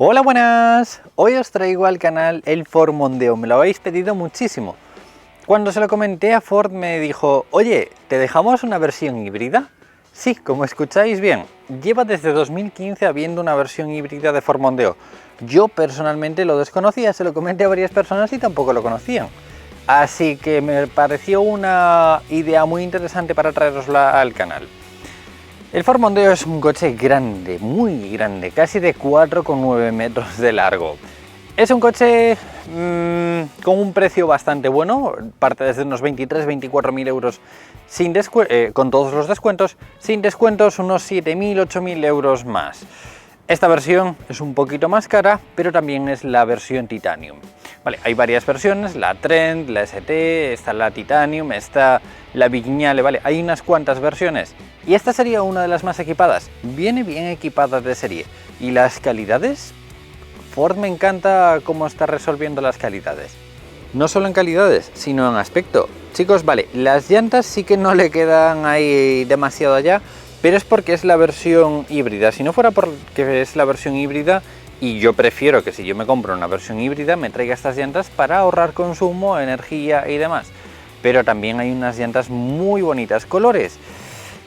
Hola, buenas. Hoy os traigo al canal el Ford Mondeo. Me lo habéis pedido muchísimo. Cuando se lo comenté a Ford me dijo: oye, ¿te dejamos una versión híbrida? Sí, como escucháis bien, lleva desde 2015 habiendo una versión híbrida de Ford Mondeo. Yo personalmente lo desconocía, se lo comenté a varias personas y tampoco lo conocían. Así que me pareció una idea muy interesante para traerosla al canal. El Ford Mondeo es un coche grande, muy grande, casi de 4,9 metros de largo. Es un coche con un precio bastante bueno, parte desde unos 23-24.000 euros con todos los descuentos, sin descuentos unos 7.000-8.000 euros más. Esta versión es un poquito más cara, pero también es la versión Titanium. Vale, hay varias versiones, la Trend, la ST, está la Titanium, está la Vignale, vale, hay unas cuantas versiones. Y esta sería una de las más equipadas, viene bien equipada de serie. ¿Y las calidades? Ford me encanta cómo está resolviendo las calidades. No solo en calidades, sino en aspecto. Chicos, vale, las llantas sí que no le quedan ahí demasiado allá, pero es porque es la versión híbrida. Si no fuera porque es la versión híbrida, y yo prefiero que si yo me compro una versión híbrida me traiga estas llantas para ahorrar consumo, energía y demás. Pero también hay unas llantas muy bonitas. Colores.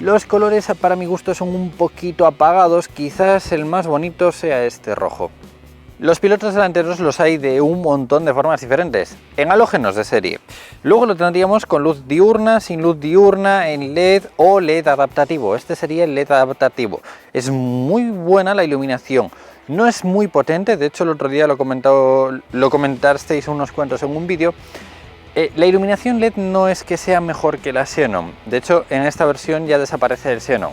Los colores para mi gusto son un poquito apagados, quizás el más bonito sea este rojo. Los pilotos delanteros los hay de un montón de formas diferentes, en halógenos de serie. Luego lo tendríamos con luz diurna, sin luz diurna, en LED o LED adaptativo. Este sería el LED adaptativo. Es muy buena la iluminación. No es muy potente, de hecho el otro día lo comentasteis unos cuantos en un vídeo. La iluminación LED no es que sea mejor que la Xenon, de hecho en esta versión ya desaparece el Xenon,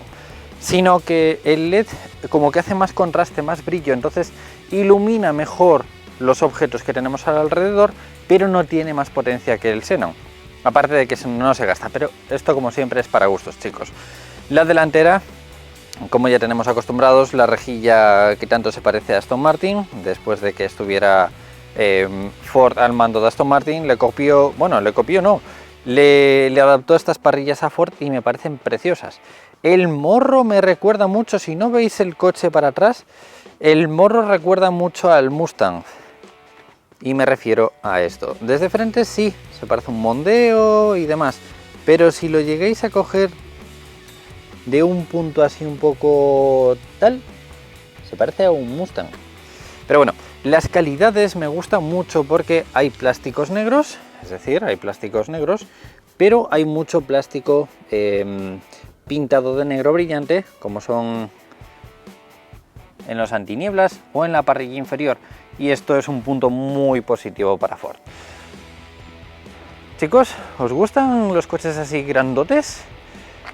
sino que el LED como que hace más contraste, más brillo, entonces ilumina mejor los objetos que tenemos alrededor, pero no tiene más potencia que el Xenon, aparte de que no se gasta, pero esto como siempre es para gustos, chicos. La delantera, como ya tenemos acostumbrados, la rejilla que tanto se parece a Aston Martin, después de que estuviera Ford al mando de Aston Martin, le adaptó estas parrillas a Ford y me parecen preciosas. El morro me recuerda mucho, si no veis el coche para atrás, el morro recuerda mucho al Mustang. Y me refiero a esto. Desde frente sí, se parece a un Mondeo y demás, pero si lo llegáis a coger de un punto así un poco tal, se parece a un Mustang. Pero bueno, las calidades me gustan mucho porque hay plásticos negros, es decir, hay plásticos negros, pero hay mucho plástico pintado de negro brillante, como son en los antinieblas o en la parrilla inferior, y esto es un punto muy positivo para Ford. Chicos, ¿os gustan los coches así grandotes?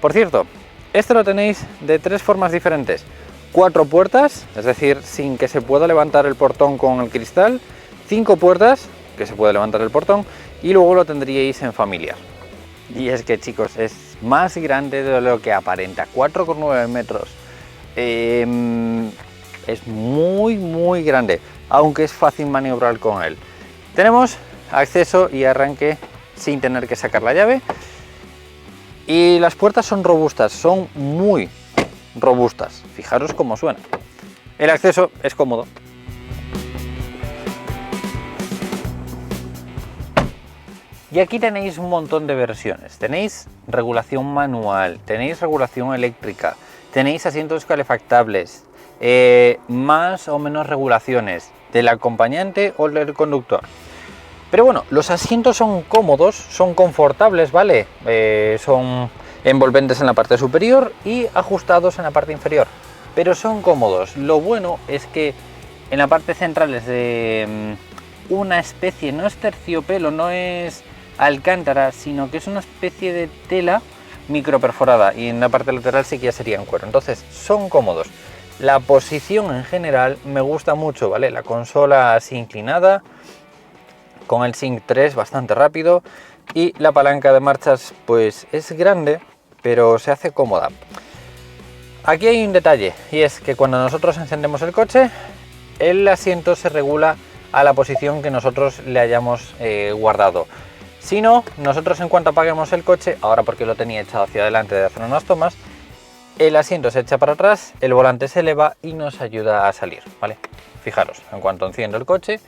Por cierto, este lo tenéis de tres formas diferentes. 4 puertas, es decir, sin que se pueda levantar el portón con el cristal, 5 puertas, que se puede levantar el portón, y luego lo tendríais en familiar. Y es que, chicos, es más grande de lo que aparenta, 4,9 metros. Es muy grande, aunque es fácil maniobrar con él. Tenemos acceso y arranque sin tener que sacar la llave. Y las puertas son robustas, son muy robustas, fijaros cómo suena. El acceso es cómodo. Y aquí tenéis un montón de versiones. Tenéis regulación manual, tenéis regulación eléctrica, tenéis asientos calefactables, más o menos regulaciones del acompañante o del conductor. Pero bueno, los asientos son cómodos, son confortables, ¿vale? Son envolventes en la parte superior y ajustados en la parte inferior, pero son cómodos. Lo bueno es que en la parte central es de una especie, no es terciopelo, no es alcántara, sino que es una especie de tela microperforada, y en la parte lateral sí que ya sería en cuero, entonces son cómodos. La posición en general me gusta mucho, ¿vale? La consola así inclinada, con el Sync 3 bastante rápido, y la palanca de marchas pues es grande, pero se hace cómoda. Aquí hay un detalle, y es que cuando nosotros encendemos el coche, el asiento se regula a la posición que nosotros le hayamos guardado. Si no, nosotros en cuanto apaguemos el coche, ahora porque lo tenía echado hacia adelante de hacer unas tomas, el asiento se echa para atrás, el volante se eleva y nos ayuda a salir, ¿vale? Fijaros, en cuanto enciendo el coche,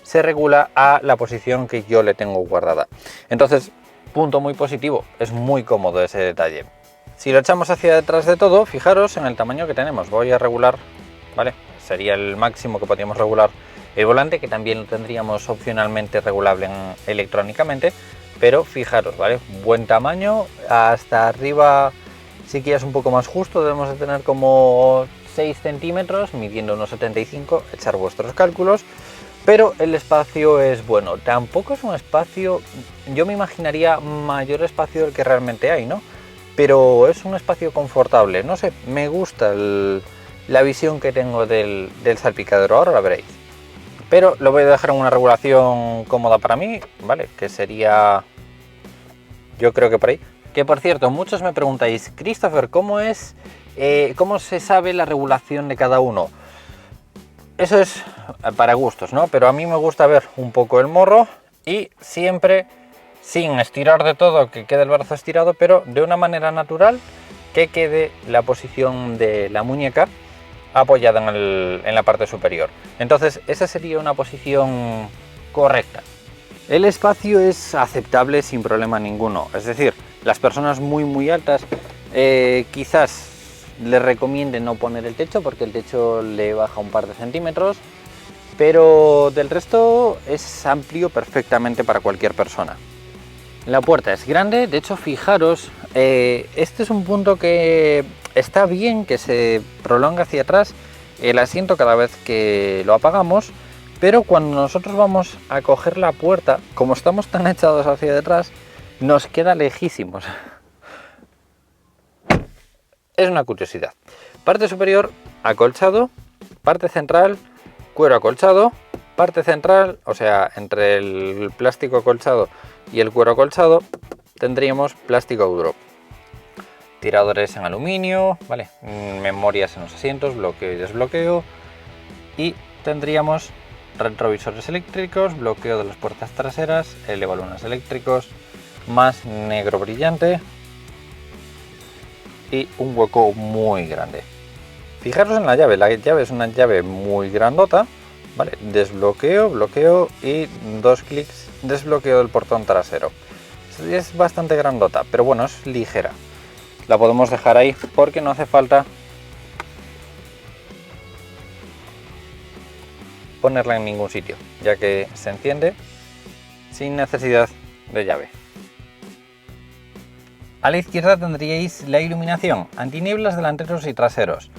se regula a la posición que yo le tengo guardada. Entonces, punto muy positivo, es muy cómodo ese detalle. Si lo echamos hacia detrás de todo, fijaros en el tamaño que tenemos. Voy a regular, ¿vale? Sería el máximo que podríamos regular el volante, que también lo tendríamos opcionalmente regulable electrónicamente, pero fijaros, ¿vale? Buen tamaño, hasta arriba, si quieres un poco más justo, debemos de tener como 6 centímetros, midiendo unos 75, echar vuestros cálculos, pero el espacio es bueno. Tampoco es un espacio, yo me imaginaría mayor espacio del que realmente hay, ¿no? Pero es un espacio confortable, no sé, me gusta la visión que tengo del salpicadero, ahora la veréis. Pero lo voy a dejar en una regulación cómoda para mí, ¿vale? Que sería, yo creo que por ahí. Que por cierto, muchos me preguntáis, Christopher, ¿cómo se sabe la regulación de cada uno? Eso es para gustos, ¿no? Pero a mí me gusta ver un poco el morro y siempre sin estirar de todo, que quede el brazo estirado, pero de una manera natural, que quede la posición de la muñeca apoyada en la parte superior. Entonces esa sería una posición correcta. El espacio es aceptable sin problema ninguno, es decir, las personas muy altas quizás les recomiende no poner el techo, porque el techo le baja un par de centímetros, pero del resto es amplio perfectamente para cualquier persona. La puerta es grande, de hecho fijaros, este es un punto que está bien, que se prolonga hacia atrás el asiento cada vez que lo apagamos, pero cuando nosotros vamos a coger la puerta, como estamos tan echados hacia detrás, nos queda lejísimos. Es una curiosidad. Parte superior, acolchado, parte central, cuero acolchado, parte central, o sea, entre el plástico acolchado y el cuero acolchado tendríamos plástico duro. Tiradores en aluminio, ¿vale? Memorias en los asientos, bloqueo y desbloqueo. Y tendríamos retrovisores eléctricos, bloqueo de las puertas traseras, elevalunas eléctricos, más negro brillante y un hueco muy grande. Fijaros en la llave es una llave muy grandota, ¿vale? Desbloqueo, bloqueo y 2 clics, desbloqueo del portón trasero. Es bastante grandota, pero bueno, es ligera. La podemos dejar ahí porque no hace falta ponerla en ningún sitio, ya que se enciende sin necesidad de llave. A la izquierda tendríais la iluminación, antinieblas delanteros y traseros,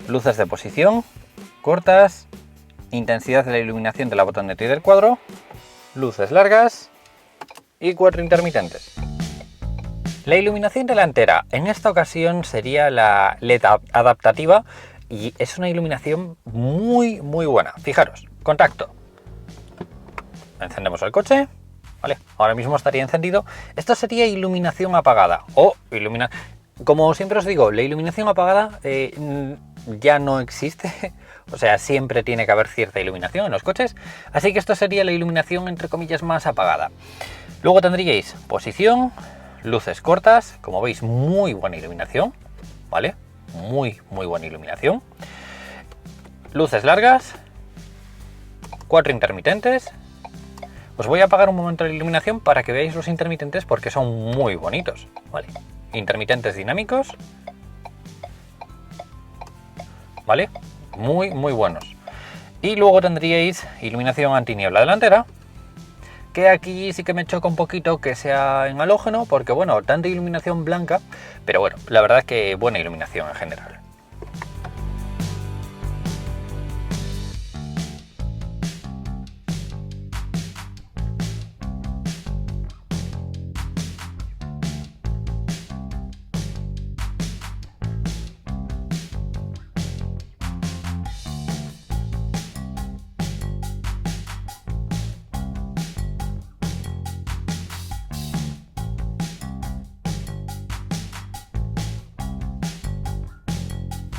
luces de posición, cortas, intensidad de la iluminación de la botoneta y del cuadro, luces largas y 4 intermitentes. La iluminación delantera en esta ocasión sería la LED adaptativa y es una iluminación muy buena. Fijaros, contacto. Encendemos el coche, ¿vale? Ahora mismo estaría encendido. Esto sería iluminación apagada o como siempre os digo, la iluminación apagada ya no existe. O sea, siempre tiene que haber cierta iluminación en los coches. Así que esto sería la iluminación entre comillas más apagada. Luego tendríais posición, luces cortas, como veis muy buena iluminación, ¿vale? Muy buena iluminación. Luces largas, 4 intermitentes. Os voy a apagar un momento la iluminación para que veáis los intermitentes porque son muy bonitos, ¿vale? Intermitentes dinámicos, ¿vale? Muy buenos. Y luego tendríais iluminación antiniebla delantera, que aquí sí que me choca un poquito que sea en halógeno, porque bueno, tanta iluminación blanca, pero bueno, la verdad es que buena iluminación en general.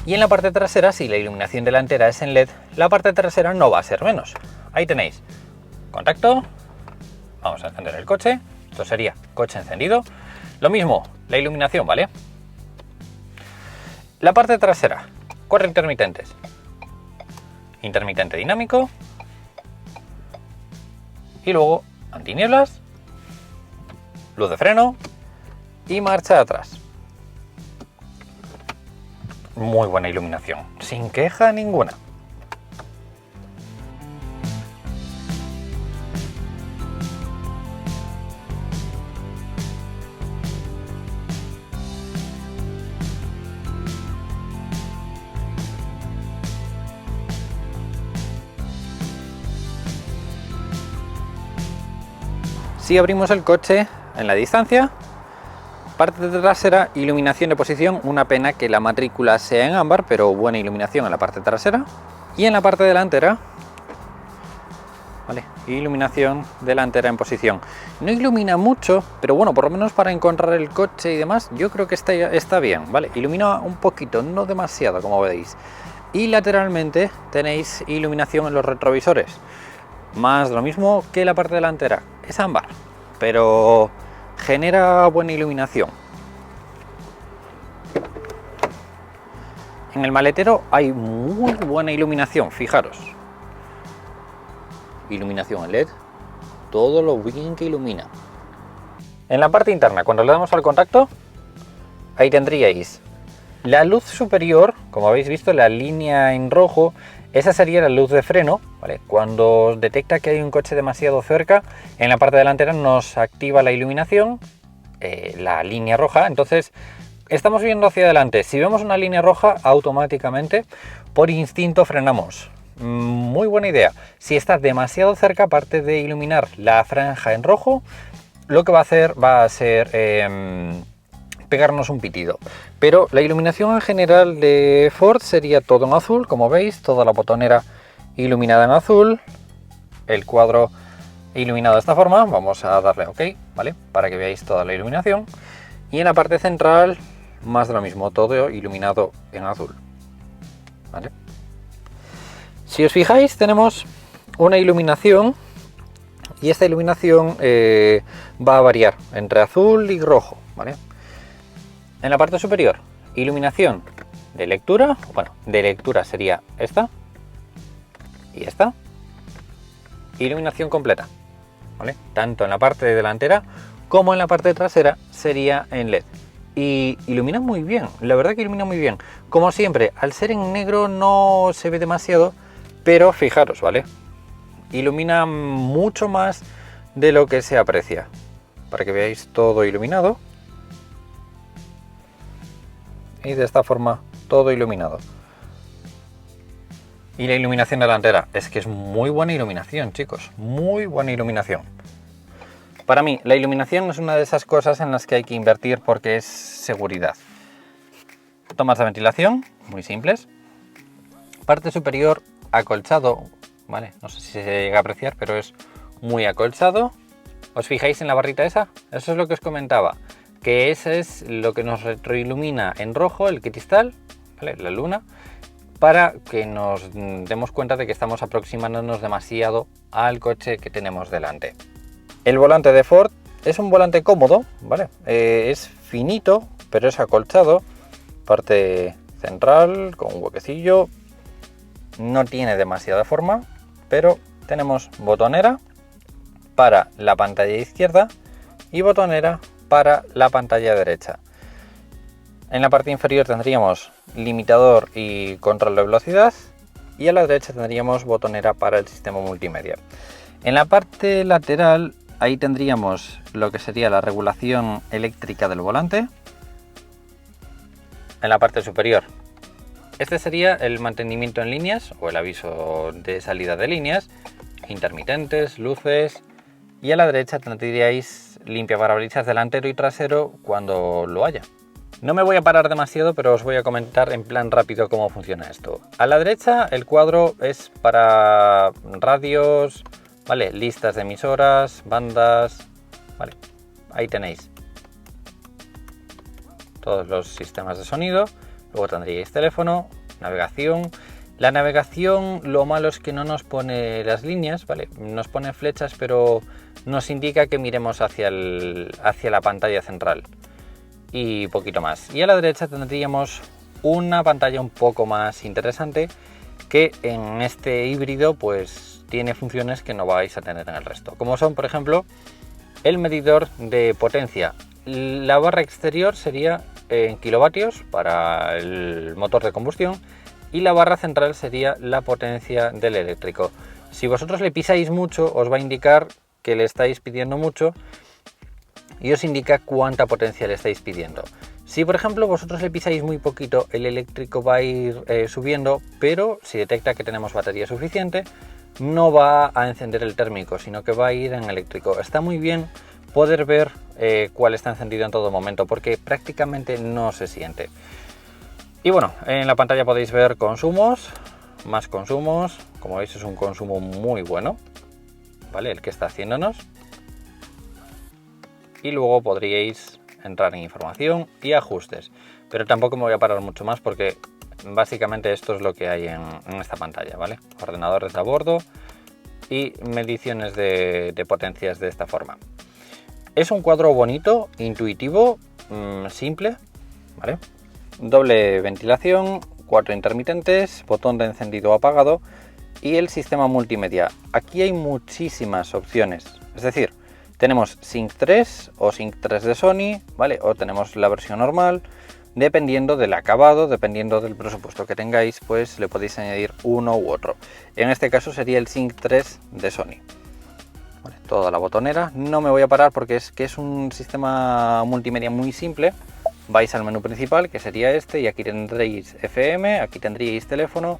Y en la parte trasera, si la iluminación delantera es en LED, la parte trasera no va a ser menos. Ahí tenéis contacto, vamos a encender el coche, esto sería coche encendido. Lo mismo, la iluminación, ¿vale? La parte trasera, 4 intermitentes. Intermitente dinámico. Y luego antinieblas, luz de freno y marcha atrás. Muy buena iluminación, sin queja ninguna. Si abrimos el coche en la distancia, parte trasera, iluminación de posición, una pena que la matrícula sea en ámbar, pero buena iluminación en la parte trasera. Y en la parte delantera, ¿vale? Iluminación delantera en posición. No ilumina mucho, pero bueno, por lo menos para encontrar el coche y demás, yo creo que está bien, ¿vale? Ilumina un poquito, no demasiado, como veis. Y lateralmente tenéis iluminación en los retrovisores. Más de lo mismo que la parte delantera, es ámbar, pero genera buena iluminación. En el maletero hay muy buena iluminación, fijaros. Iluminación en LED, todo lo bien que ilumina. En la parte interna, cuando le damos al contacto, ahí tendríais la luz superior, como habéis visto, la línea en rojo. Esa sería la luz de freno, ¿vale? Cuando detecta que hay un coche demasiado cerca, en la parte delantera nos activa la iluminación, la línea roja. Entonces estamos viendo hacia adelante. Si vemos una línea roja, automáticamente, por instinto, frenamos. Muy buena idea. Si está demasiado cerca, aparte de iluminar la franja en rojo, lo que va a ser pegarnos un pitido. Pero la iluminación en general de Ford sería todo en azul, como veis, toda la botonera iluminada en azul, el cuadro iluminado de esta forma. Vamos a darle a OK, ¿vale? Para que veáis toda la iluminación. Y en la parte central, más de lo mismo, todo iluminado en azul, ¿vale? Si os fijáis, tenemos una iluminación y esta iluminación va a variar entre azul y rojo, ¿vale? En la parte superior, iluminación de lectura, bueno, de lectura sería esta y esta, iluminación completa, ¿vale? Tanto en la parte delantera como en la parte trasera sería en LED. Y ilumina muy bien, la verdad que ilumina muy bien. Como siempre, al ser en negro no se ve demasiado, pero fijaros, ¿vale? Ilumina mucho más de lo que se aprecia. Para que veáis todo iluminado. Y de esta forma todo iluminado. Y la iluminación delantera, es que es muy buena iluminación, chicos, muy buena iluminación. Para mí la iluminación es una de esas cosas en las que hay que invertir porque es seguridad. Tomas de ventilación, muy simples. Parte superior acolchado, ¿vale? No sé si se llega a apreciar, pero es muy acolchado. ¿Os fijáis en la barrita esa? Eso es lo que os comentaba, que ese es lo que nos retroilumina en rojo, el cristal, ¿vale? La luna, para que nos demos cuenta de que estamos aproximándonos demasiado al coche que tenemos delante. El volante de Ford es un volante cómodo, ¿vale? Es finito, pero es acolchado. Parte central con un huequecillo. No tiene demasiada forma, pero tenemos botonera para la pantalla izquierda y botonera para la pantalla derecha. En la parte inferior tendríamos limitador y control de velocidad y a la derecha tendríamos botonera para el sistema multimedia. En la parte lateral ahí tendríamos lo que sería la regulación eléctrica del volante. En la parte superior, este sería el mantenimiento en líneas o el aviso de salida de líneas, intermitentes, luces, y a la derecha tendríais limpia parabrisas delantero y trasero cuando lo haya. No me voy a parar demasiado, pero os voy a comentar en plan rápido cómo funciona esto. A la derecha el cuadro es para radios, ¿vale? Listas de emisoras, bandas, ¿vale? Ahí tenéis todos los sistemas de sonido. Luego tendríais teléfono, navegación. La navegación, lo malo es que no nos pone las líneas, ¿vale? Nos pone flechas, pero nos indica que miremos hacia la pantalla central. Y poquito más. Y a la derecha tendríamos una pantalla un poco más interesante, que en este híbrido pues tiene funciones que no vais a tener en el resto, como son por ejemplo el medidor de potencia. La barra exterior sería en kilovatios para el motor de combustión y la barra central sería la potencia del eléctrico. Si vosotros le pisáis mucho, os va a indicar que le estáis pidiendo mucho y os indica cuánta potencia le estáis pidiendo. Si por ejemplo vosotros le pisáis muy poquito, el eléctrico va a ir subiendo, pero si detecta que tenemos batería suficiente, no va a encender el térmico, sino que va a ir en eléctrico. Está muy bien poder ver cuál está encendido en todo momento, porque prácticamente no se siente. Y bueno, en la pantalla podéis ver consumos, más consumos. Como veis, es un consumo muy bueno, ¿vale? El que está haciéndonos. Y luego podríais entrar en información y ajustes, pero tampoco me voy a parar mucho más porque básicamente esto es lo que hay en esta pantalla, ¿vale? Ordenadores de a bordo y mediciones de potencias de esta forma. Es un cuadro bonito, intuitivo, simple, ¿vale? Doble ventilación, 4 intermitentes, botón de encendido o apagado y el sistema multimedia. Aquí hay muchísimas opciones, es decir, tenemos Sync 3 o Sync 3 de Sony, ¿vale? O tenemos la versión normal. Dependiendo del acabado, dependiendo del presupuesto que tengáis, pues le podéis añadir uno u otro. En este caso sería el Sync 3 de Sony. Vale, toda la botonera. No me voy a parar porque es un sistema multimedia muy simple. Vais al menú principal, que sería este, y aquí tendréis FM, aquí tendríais teléfono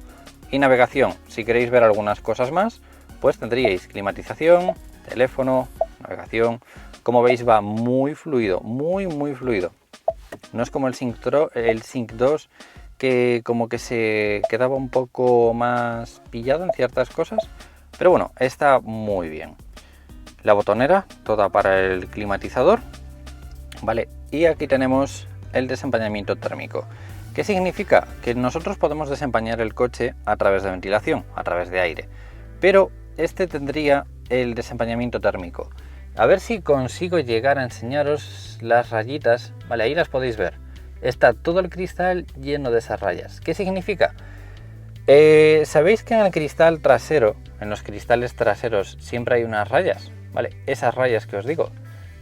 y navegación. Si queréis ver algunas cosas más, pues tendríais climatización, teléfono, navegación. Como veis va muy fluido, muy fluido. No es como el Sync 2 que como que se quedaba un poco más pillado en ciertas cosas, pero bueno, está muy bien. La botonera, toda para el climatizador, vale, y aquí tenemos el desempañamiento térmico. ¿Qué significa? Que nosotros podemos desempañar el coche a través de ventilación, a través de aire, pero este tendría el desempañamiento térmico. A ver si consigo llegar a enseñaros las rayitas. Vale, ahí las podéis ver. Está todo el cristal lleno de esas rayas. ¿Qué significa? ¿Sabéis que en el cristal trasero, en los cristales traseros, siempre hay unas rayas? Vale, esas rayas que os digo.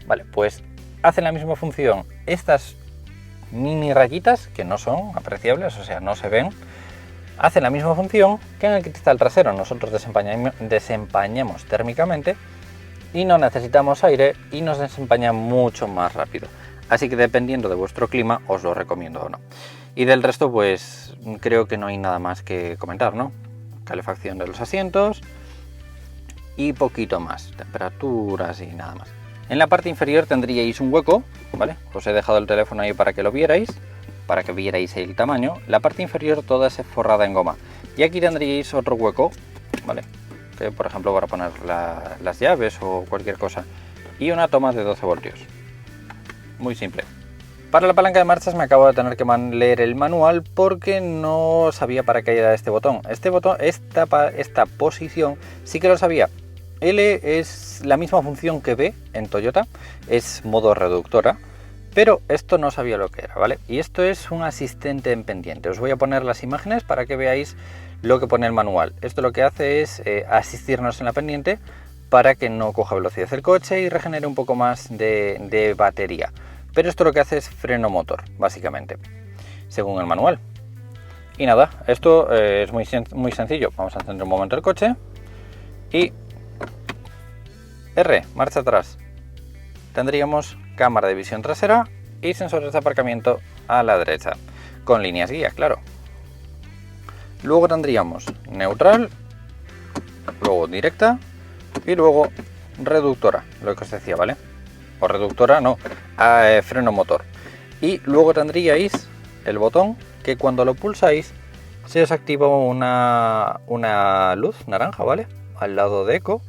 Vale, pues hacen la misma función. Estas mini rayitas, que no son apreciables, o sea, no se ven, hacen la misma función que en el cristal trasero. Nosotros desempañamos térmicamente y no necesitamos aire y nos desempaña mucho más rápido. Así que dependiendo de vuestro clima os lo recomiendo o no. Y del resto pues creo que no hay nada más que comentar, ¿no? Calefacción de los asientos y poquito más, temperaturas y nada más. En la parte inferior tendríais un hueco, ¿vale? Os he dejado el teléfono ahí para que lo vierais, para que vierais el tamaño. La parte inferior toda es forrada en goma y aquí tendríais otro hueco, ¿vale? Que por ejemplo para poner las llaves o cualquier cosa, y una toma de 12 voltios. Muy simple. Para la palanca de marchas me acabo de tener que leer el manual porque no sabía para qué era este botón. Esta posición sí que lo sabía. L es la misma función que B en Toyota, es modo reductora, pero esto no sabía lo que era, ¿vale? Y esto es un asistente en pendiente. Os voy a poner las imágenes para que veáis lo que pone el manual. Esto lo que hace es asistirnos en la pendiente para que no coja velocidad el coche y regenere un poco más de batería. Pero esto lo que hace es freno motor, básicamente, según el manual. Y nada, esto es muy sencillo. Vamos a encender un momento el coche y R, marcha atrás. Tendríamos cámara de visión trasera y sensores de aparcamiento a la derecha, con líneas guía, claro. Luego tendríamos neutral, luego directa y luego reductora, lo que os decía, ¿vale? O reductora, no, freno motor. Y luego tendríais el botón que cuando lo pulsáis se os activa una luz naranja, ¿vale? Al lado de eco,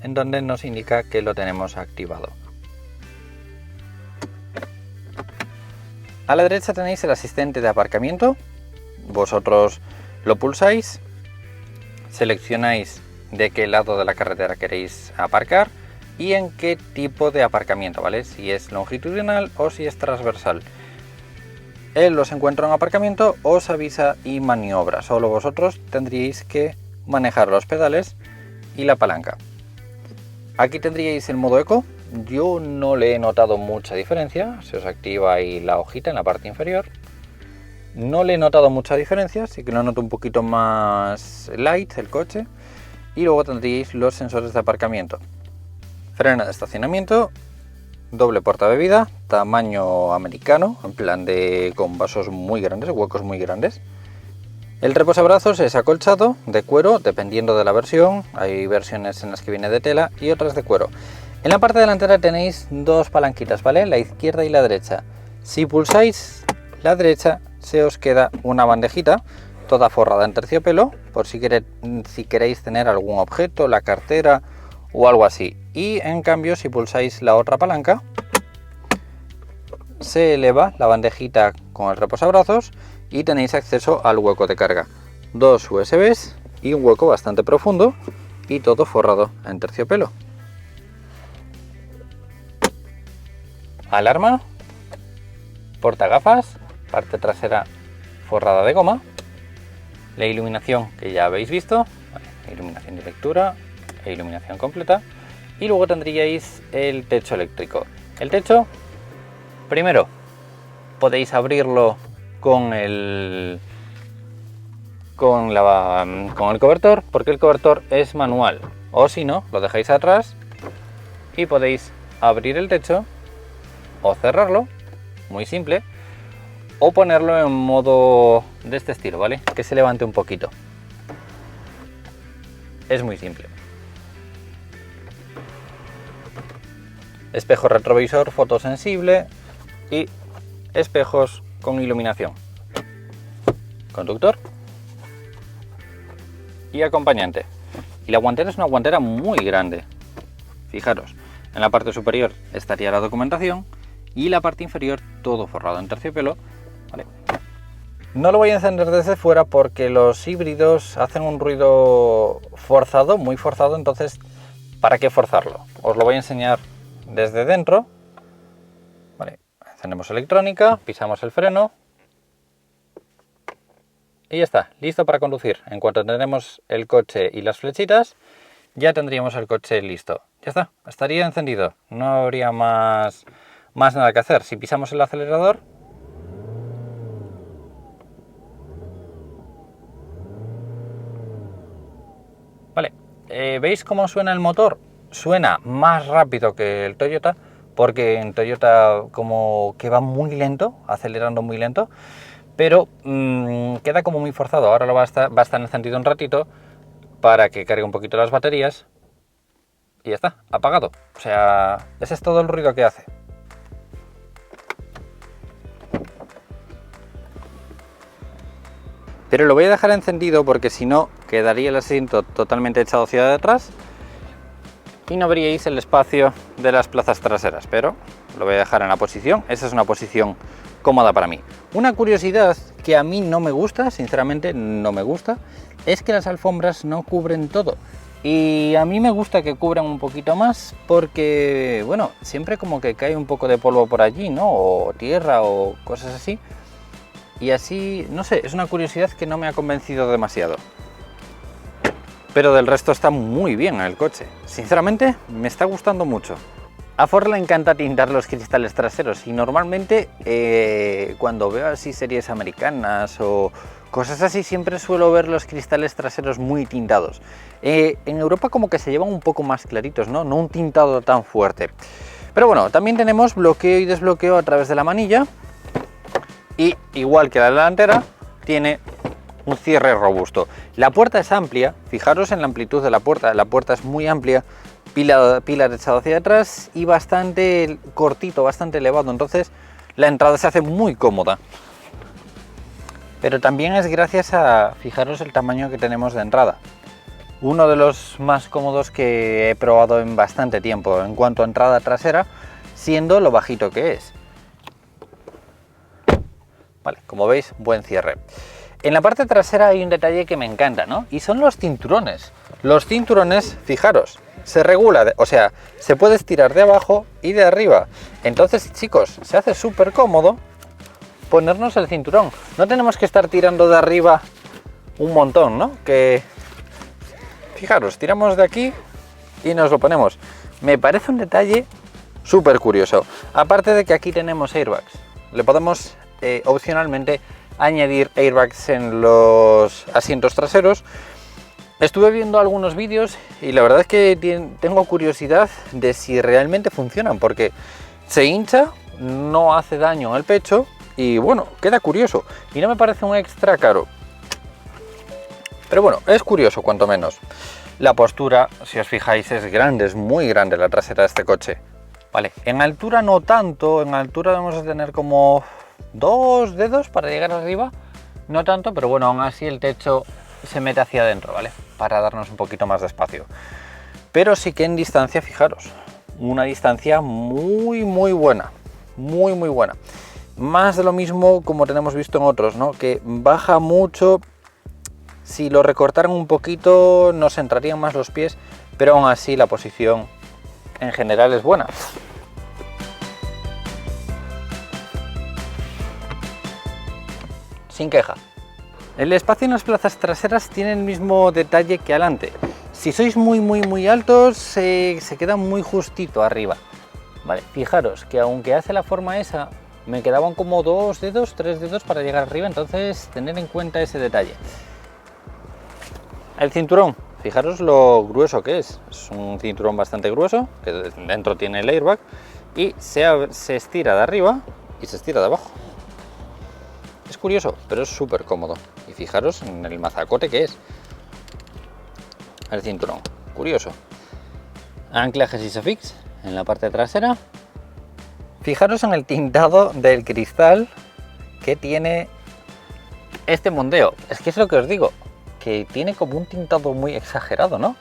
en donde nos indica que lo tenemos activado. A la derecha tenéis el asistente de aparcamiento. Vosotros lo pulsáis, seleccionáis de qué lado de la carretera queréis aparcar y en qué tipo de aparcamiento, ¿vale? Si es longitudinal o si es transversal. Él los encuentra en aparcamiento, os avisa y maniobra. Solo vosotros tendríais que manejar los pedales y la palanca. Aquí tendríais el modo eco. Yo no le he notado mucha diferencia. Se os activa ahí la hojita en la parte inferior. No le he notado mucha diferencia, sí que lo noto un poquito más light el coche. Y luego tendríais los sensores de aparcamiento. Freno de estacionamiento. Doble portabebida, tamaño americano, en plan de con vasos muy grandes, huecos muy grandes. El reposabrazos es acolchado, de cuero, dependiendo de la versión. Hay versiones en las que viene de tela y otras de cuero. En la parte delantera tenéis dos palanquitas, ¿vale? La izquierda y la derecha. Si pulsáis la derecha, se os queda una bandejita, toda forrada en terciopelo, por si queréis tener algún objeto, la cartera o algo así. Y en cambio, si pulsáis la otra palanca, se eleva la bandejita con el reposabrazos y tenéis acceso al hueco de carga. Dos USBs y un hueco bastante profundo y todo forrado en terciopelo. Alarma, portagafas, parte trasera forrada de goma, la iluminación que ya habéis visto, iluminación de lectura e iluminación completa. Y luego tendríais el techo eléctrico. El techo, primero, podéis abrirlo con el cobertor, porque el cobertor es manual. O si no, lo dejáis atrás y podéis abrir el techo o cerrarlo, muy simple, o ponerlo en modo de este estilo, ¿vale? Que se levante un poquito. Es muy simple. Espejo retrovisor fotosensible y espejos con iluminación. Conductor y acompañante. Y la guantera es una guantera muy grande. Fijaros, en la parte superior estaría la documentación y la parte inferior todo forrado en terciopelo. Vale. No lo voy a encender desde fuera porque los híbridos hacen un ruido forzado, muy forzado, entonces ¿para qué forzarlo? Os lo voy a enseñar desde dentro. Vale, encendemos electrónica, pisamos el freno y ya está, listo para conducir. En cuanto tenemos el coche y las flechitas, ya tendríamos el coche listo. Ya está, estaría encendido, no habría más nada que hacer. Si pisamos el acelerador, vale, ¿veis cómo suena el motor? Suena más rápido que el Toyota, porque en Toyota como que va muy lento, acelerando muy lento, pero queda como muy forzado. Ahora va a estar encendido un ratito para que cargue un poquito las baterías y ya está, apagado. O sea, ese es todo el ruido que hace. Pero lo voy a dejar encendido porque si no quedaría el asiento totalmente echado hacia atrás y no veríais el espacio de las plazas traseras, pero lo voy a dejar en la posición. Esa es una posición cómoda para mí. Una curiosidad que a mí no me gusta, sinceramente no me gusta, es que las alfombras no cubren todo. Y a mí me gusta que cubran un poquito más porque, bueno, siempre como que cae un poco de polvo por allí, ¿no? O tierra o cosas así. Y así, no sé, es una curiosidad que no me ha convencido demasiado. Pero del resto está muy bien el coche. Sinceramente, me está gustando mucho. A Ford le encanta tintar los cristales traseros y normalmente cuando veo así series americanas o cosas así siempre suelo ver los cristales traseros muy tintados. En Europa como que se llevan un poco más claritos, ¿no? No un tintado tan fuerte. Pero bueno, también tenemos bloqueo y desbloqueo a través de la manilla. Y igual que la delantera, tiene un cierre robusto. La puerta es amplia, fijaros en la amplitud de la puerta es muy amplia, pilar echado hacia atrás y bastante cortito, bastante elevado, entonces la entrada se hace muy cómoda. Pero también es gracias a, fijaros el tamaño que tenemos de entrada. Uno de los más cómodos que he probado en bastante tiempo en cuanto a entrada trasera, siendo lo bajito que es. Vale, como veis, buen cierre. En la parte trasera hay un detalle que me encanta, ¿no? Y son los cinturones. Los cinturones, fijaros, se regula, o sea, se puede estirar de abajo y de arriba. Entonces, chicos, se hace súper cómodo ponernos el cinturón. No tenemos que estar tirando de arriba un montón, ¿no? Que fijaros, tiramos de aquí y nos lo ponemos. Me parece un detalle súper curioso. Aparte de que aquí tenemos airbags, le podemos opcionalmente añadir airbags en los asientos traseros. Estuve viendo algunos vídeos y la verdad es que tengo curiosidad de si realmente funcionan, porque se hincha, no hace daño en el pecho y bueno, queda curioso y no me parece un extra caro. Pero bueno, es curioso cuanto menos. La postura, si os fijáis, es grande, es muy grande la trasera de este coche. Vale, en altura no tanto, en altura debemos de tener como 2 dedos para llegar arriba, no tanto, pero bueno, aún así el techo se mete hacia adentro, ¿vale? Para darnos un poquito más de espacio. Pero sí que en distancia, fijaros, una distancia muy buena, muy buena. Más de lo mismo como tenemos visto en otros, ¿no? Que baja mucho. Si lo recortaran un poquito nos entrarían más los pies, pero aún así la posición en general es buena. Sin queja. El espacio en las plazas traseras tiene el mismo detalle que adelante. Si sois muy altos se queda muy justito arriba. Vale, fijaros que aunque hace la forma esa, me quedaban como 2 dedos, 3 dedos para llegar arriba, entonces tener en cuenta ese detalle. El cinturón, fijaros lo grueso que es un cinturón bastante grueso, que dentro tiene el airbag y se estira de arriba y se estira de abajo. Es curioso, pero es súper cómodo. Y fijaros en el mazacote que es el cinturón, curioso. Anclajes Isofix en la parte trasera. Fijaros en el tintado del cristal que tiene este Mondeo. Es que es lo que os digo, que tiene como un tintado muy exagerado, ¿no?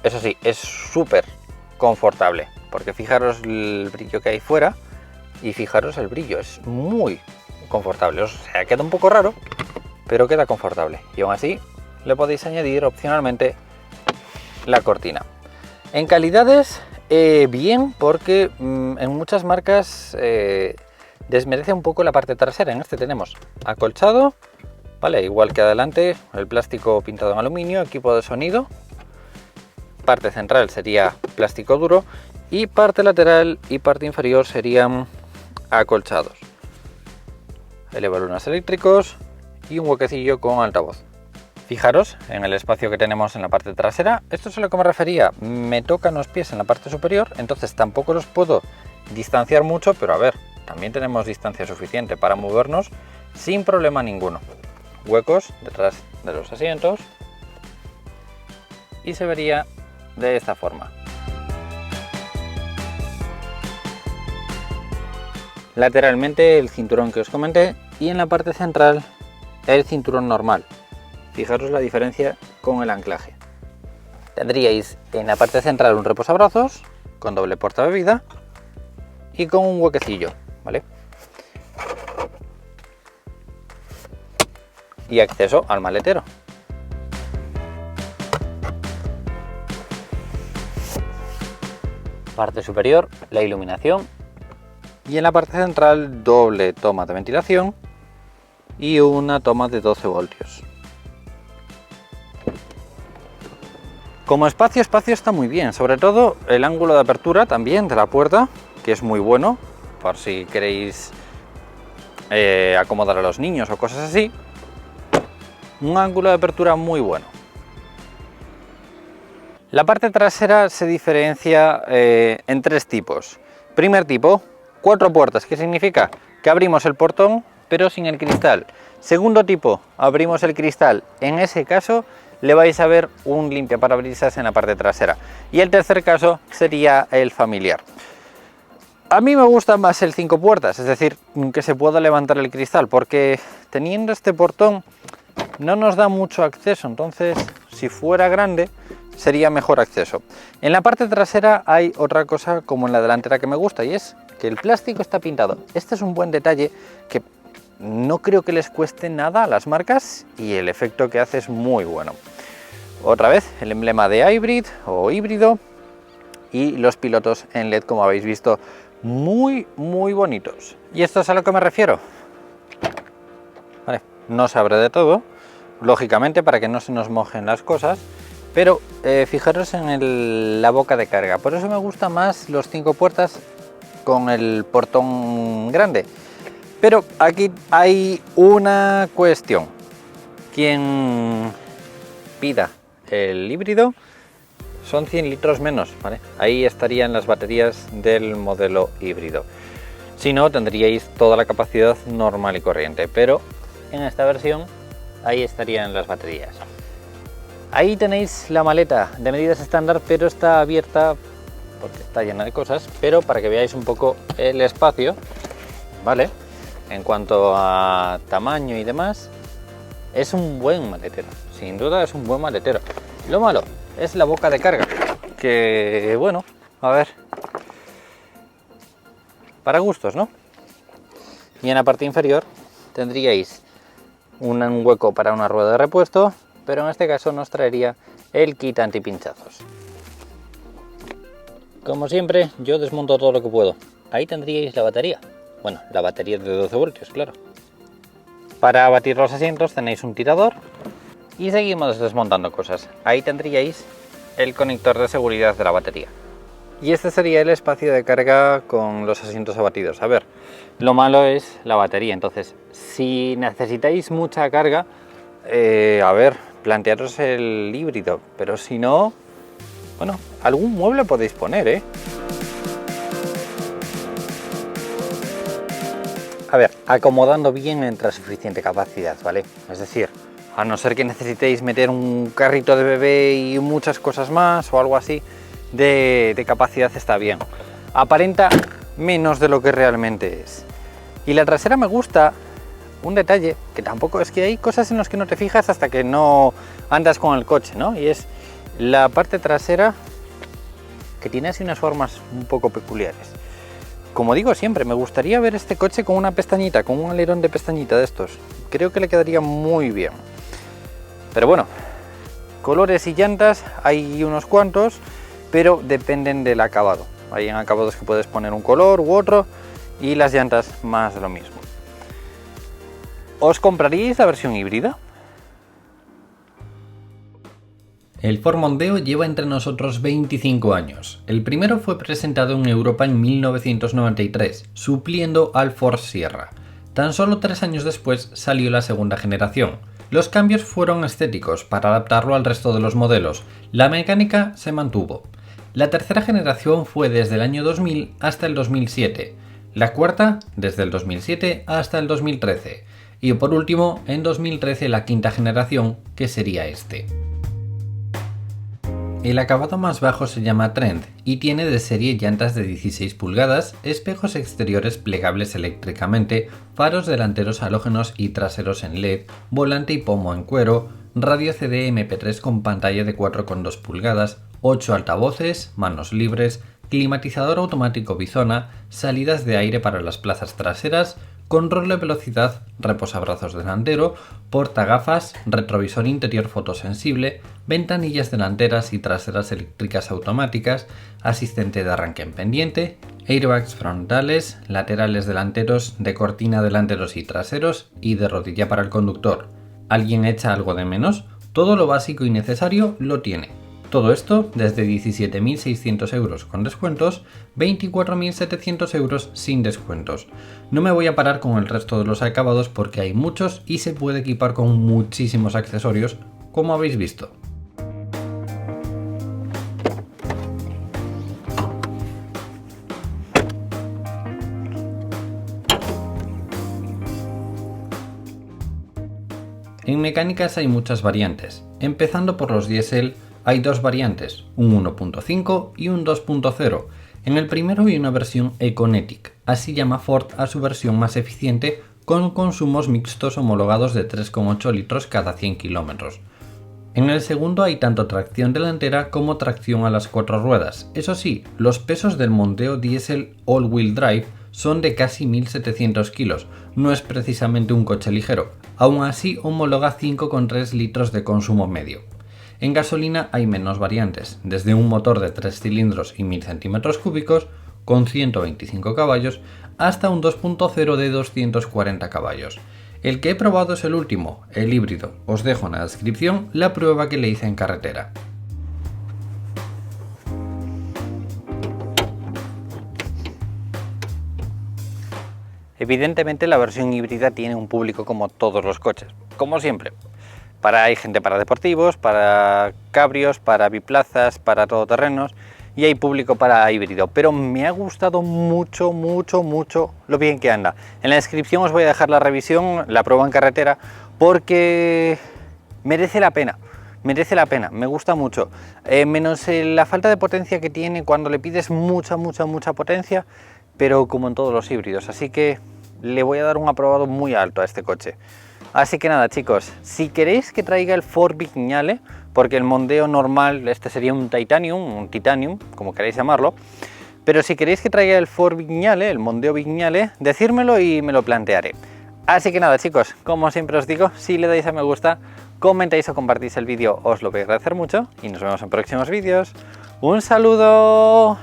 Eso sí, es súper confortable, porque fijaros el brillo que hay fuera y fijaros el brillo, es muy confortable. O sea, queda un poco raro, pero queda confortable. Y aún así le podéis añadir opcionalmente la cortina. En calidades, bien, porque en muchas marcas desmerece un poco la parte trasera. En este tenemos acolchado, vale, igual que adelante, el plástico pintado en aluminio, equipo de sonido, parte central sería plástico duro y parte lateral y parte inferior serían acolchados. Elevalunas eléctricos y un huequecillo con altavoz. Fijaros en el espacio que tenemos en la parte trasera. Esto es a lo que me refería, me tocan los pies en la parte superior, entonces tampoco los puedo distanciar mucho, pero a ver, también tenemos distancia suficiente para movernos sin problema ninguno. Huecos detrás de los asientos y se vería de esta forma. Lateralmente el cinturón que os comenté y en la parte central el cinturón normal. Fijaros la diferencia con el anclaje. Tendríais en la parte central un reposabrazos con doble portabebida y con un huequecillo, ¿vale? Y acceso al maletero. Parte superior, la iluminación. Y en la parte central, doble toma de ventilación y una toma de 12 voltios. Como espacio está muy bien, sobre todo el ángulo de apertura también de la puerta, que es muy bueno, por si queréis acomodar a los niños o cosas así. Un ángulo de apertura muy bueno. La parte trasera se diferencia en 3 tipos. Primer tipo, 4 puertas, que significa que abrimos el portón pero sin el cristal. Segundo tipo, abrimos el cristal, en ese caso le vais a ver un limpiaparabrisas en la parte trasera. Y el tercer caso sería el familiar. A mí me gusta más el 5 puertas, es decir, que se pueda levantar el cristal, porque teniendo este portón no nos da mucho acceso, entonces si fuera grande sería mejor acceso. En la parte trasera hay otra cosa como en la delantera que me gusta, y es que el plástico está pintado. Este es un buen detalle que no creo que les cueste nada a las marcas y el efecto que hace es muy bueno. Otra vez el emblema de hybrid o híbrido y los pilotos en LED, como habéis visto, muy bonitos. Y esto es a lo que me refiero. no se abre de todo, lógicamente para que no se nos mojen las cosas, pero fijaros en la boca de carga. Por eso me gusta más los 5 puertas con el portón grande. Pero aquí hay una cuestión. Quien pida el híbrido son 100 litros menos, ¿vale? Ahí estarían las baterías del modelo híbrido. Si no, tendríais toda la capacidad normal y corriente, pero en esta versión ahí estarían las baterías. Ahí tenéis la maleta de medidas estándar, pero está abierta porque está llena de cosas, pero para que veáis un poco el espacio, ¿vale? En cuanto a tamaño y demás, es un buen maletero, sin duda es un buen maletero. Lo malo es la boca de carga, que bueno, a ver, para gustos, ¿no? Y en la parte inferior tendríais un hueco para una rueda de repuesto, pero en este caso nos traería el kit antipinchazos. Como siempre, yo desmonto todo lo que puedo. Ahí tendríais la batería. Bueno, la batería de 12 voltios, claro. Para batir los asientos tenéis un tirador y seguimos desmontando cosas. Ahí tendríais el conector de seguridad de la batería. Y este sería el espacio de carga con los asientos abatidos. A ver, lo malo es la batería. Entonces, si necesitáis mucha carga, a ver, plantearos el híbrido. Pero si no, bueno, algún mueble podéis poner, ¿eh? A ver, acomodando bien entra suficiente capacidad, ¿vale? Es decir, a no ser que necesitéis meter un carrito de bebé y muchas cosas más o algo así, de capacidad está bien. Aparenta menos de lo que realmente es. Y la trasera me gusta un detalle, que tampoco es que hay cosas en las que no te fijas hasta que no andas con el coche, ¿no? Y es la parte trasera, que tiene así unas formas un poco peculiares. Como digo siempre, me gustaría ver este coche con una pestañita, con un alerón de pestañita de estos. Creo que le quedaría muy bien. Pero bueno, colores y llantas hay unos cuantos, pero dependen del acabado. Hay en acabados que puedes poner un color u otro y las llantas más de lo mismo. ¿Os compraríais la versión híbrida? El Ford Mondeo lleva entre nosotros 25 años. El primero fue presentado en Europa en 1993, supliendo al Ford Sierra. Tan solo 3 años después salió la segunda generación. Los cambios fueron estéticos para adaptarlo al resto de los modelos. La mecánica se mantuvo. La tercera generación fue desde el año 2000 hasta el 2007. La cuarta desde el 2007 hasta el 2013. Y por último, en 2013 la quinta generación, que sería este. El acabado más bajo se llama Trend y tiene de serie llantas de 16 pulgadas, espejos exteriores plegables eléctricamente, faros delanteros halógenos y traseros en LED, volante y pomo en cuero, radio CD MP3 con pantalla de 4,2 pulgadas, 8 altavoces, manos libres, climatizador automático bizona, salidas de aire para las plazas traseras, control de velocidad, reposabrazos delantero, portagafas, retrovisor interior fotosensible, ventanillas delanteras y traseras eléctricas automáticas, asistente de arranque en pendiente, airbags frontales, laterales delanteros, de cortina delanteros y traseros y de rodilla para el conductor. ¿Alguien echa algo de menos? Todo lo básico y necesario lo tiene. Todo esto desde 17.600 euros con descuentos, 24.700 euros sin descuentos. No me voy a parar con el resto de los acabados porque hay muchos y se puede equipar con muchísimos accesorios, como habéis visto. En mecánicas hay muchas variantes, empezando por los diésel. Hay dos variantes, un 1.5 y un 2.0. En el primero hay una versión Econetic, así llama Ford a su versión más eficiente, con consumos mixtos homologados de 3,8 litros cada 100 kilómetros. En el segundo hay tanto tracción delantera como tracción a las 4 ruedas. Eso sí, los pesos del Mondeo Diesel All-Wheel Drive son de casi 1.700 kilos, no es precisamente un coche ligero, aún así homologa 5,3 litros de consumo medio. En gasolina hay menos variantes, desde un motor de 3 cilindros y 1000 centímetros cúbicos con 125 caballos hasta un 2.0 de 240 caballos. El que he probado es el último, el híbrido. Os dejo en la descripción la prueba que le hice en carretera. Evidentemente la versión híbrida tiene un público como todos los coches, como siempre. Hay gente para deportivos, para cabrios, para biplazas, para todoterrenos y hay público para híbrido, pero me ha gustado mucho lo bien que anda. En la descripción os voy a dejar la revisión, la prueba en carretera, porque merece la pena, me gusta mucho. Menos la falta de potencia que tiene cuando le pides mucha potencia, pero como en todos los híbridos, así que le voy a dar un aprobado muy alto a este coche. Así que nada chicos, si queréis que traiga el Ford Vignale, porque el Mondeo normal, este sería un Titanium, como queréis llamarlo, pero si queréis que traiga el Ford Vignale, el Mondeo Vignale, decírmelo y me lo plantearé. Así que nada chicos, como siempre os digo, si le dais a me gusta, comentáis o compartís el vídeo, os lo voy a agradecer mucho y nos vemos en próximos vídeos. ¡Un saludo!